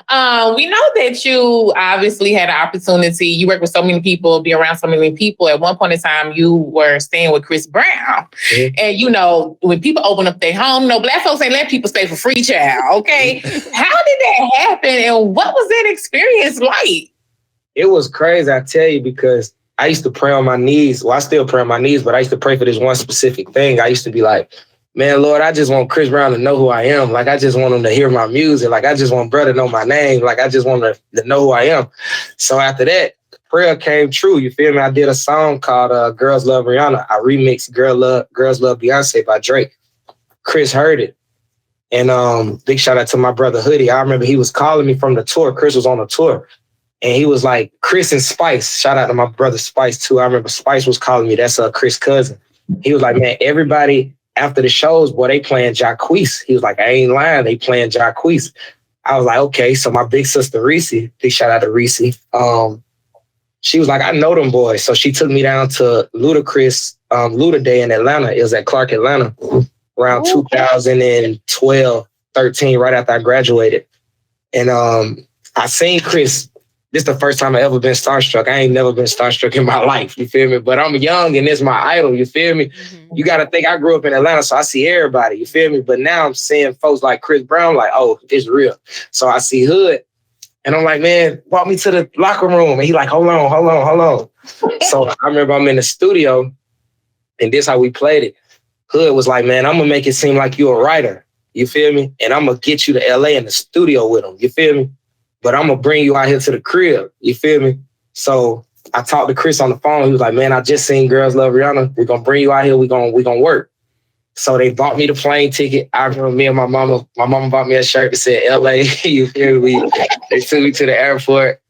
We know that you obviously had an opportunity. You work with so many people, be around so many people. At one point in time, you were staying with Chris Brown. Mm-hmm. And, you know, when people open up their home, no, Black folks ain't let people stay for free, child. Okay. How did that happen? And what was that experience like? It was crazy, I tell you, because I used to pray on my knees. Well, I still pray on my knees, but I used to pray for this one specific thing. I used to be like, man, Lord, I just want Chris Brown to know who I am. Like, I just want him to hear my music. Like, I just want brother to know my name. Like, I just want to know who I am. So after that, prayer came true. You feel me? I did a song called Girls Love Rihanna. I remixed Girls Love Beyonce by Drake. Chris heard it. And big shout out to my brother Hoodie. I remember he was calling me from the tour. Chris was on the tour. And he was like, Chris and Spice. Shout out to my brother Spice, too. I remember Spice was calling me. That's Chris' cousin. He was like, man, everybody after the shows, boy, they playing Jacquees. He was like, I ain't lying. They playing Jacquees. I was like, okay. So my big sister, Reese, big shout out to Reese. She was like, I know them boys. So she took me down to Ludacris, Luda Day in Atlanta. It was at Clark, Atlanta, around 2012, 13, right after I graduated. And I seen Chris. This is the first time I ever been starstruck. I ain't never been starstruck in my life, you feel me? But I'm young and it's my idol, you feel me? Mm-hmm. You got to think I grew up in Atlanta, so I see everybody, you feel me? But now I'm seeing folks like Chris Brown, like, oh, it's real. So I see Hood, and I'm like, man, walk me to the locker room. And he like, hold on. So I remember I'm in the studio, and this how we played it. Hood was like, man, I'm going to make it seem like you're a writer, you feel me? And I'm going to get you to LA in the studio with him, you feel me? But I'm going to bring you out here to the crib. You feel me? So I talked to Chris on the phone. He was like, man, I just seen Girls Love Rihanna. We're going to bring you out here. We're going to work. So they bought me the plane ticket. I remember me and my mama bought me a shirt that said LA. You feel me? They took me to the airport.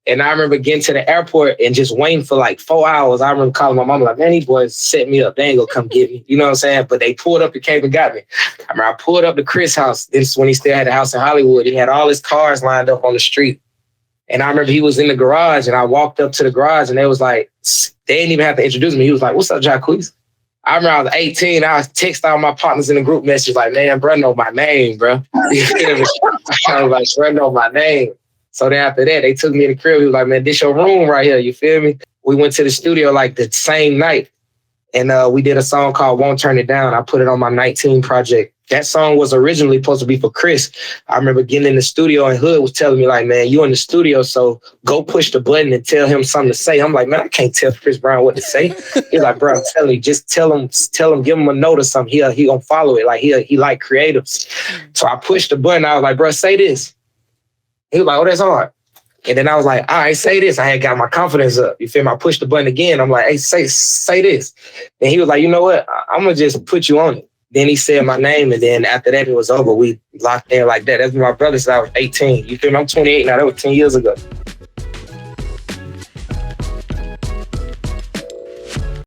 And I remember getting to the airport and just waiting for like 4 hours. I remember calling my mama like, man, these boys set me up. They ain't gonna come get me. You know what I'm saying? But they pulled up and came and got me. I remember I pulled up to Chris' house. This is when he still had a house in Hollywood. He had all his cars lined up on the street. And I remember he was in the garage and I walked up to the garage and they was like, they didn't even have to introduce me. He was like, what's up, Jacquees? I remember I was 18. I was texting all my partners in the group message like, man, bro, know my name, bro. I was like, bro, know my name. So then after that, they took me to the crib. He was like, man, this your room right here. You feel me? We went to the studio like the same night. And we did a song called Won't Turn It Down. I put it on my 19 project. That song was originally supposed to be for Chris. I remember getting in the studio and Hood was telling me like, man, you in the studio, so go push the button and tell him something to say. I'm like, man, I can't tell Chris Brown what to say. He's like, bro, I'm telling you, just tell him, give him a note or something. He gonna follow it. Like he like creatives. So I pushed the button. I was like, bro, say this. He was like, oh, that's hard. And then I was like, all right, say this. I had got my confidence up. You feel me? I pushed the button again. I'm like, hey, say this. And he was like, you know what? I'm going to just put you on it. Then he said my name. And then after that, it was over. We locked in like that. That's my brother since I was 18. You feel me? I'm 28 now. That was 10 years ago.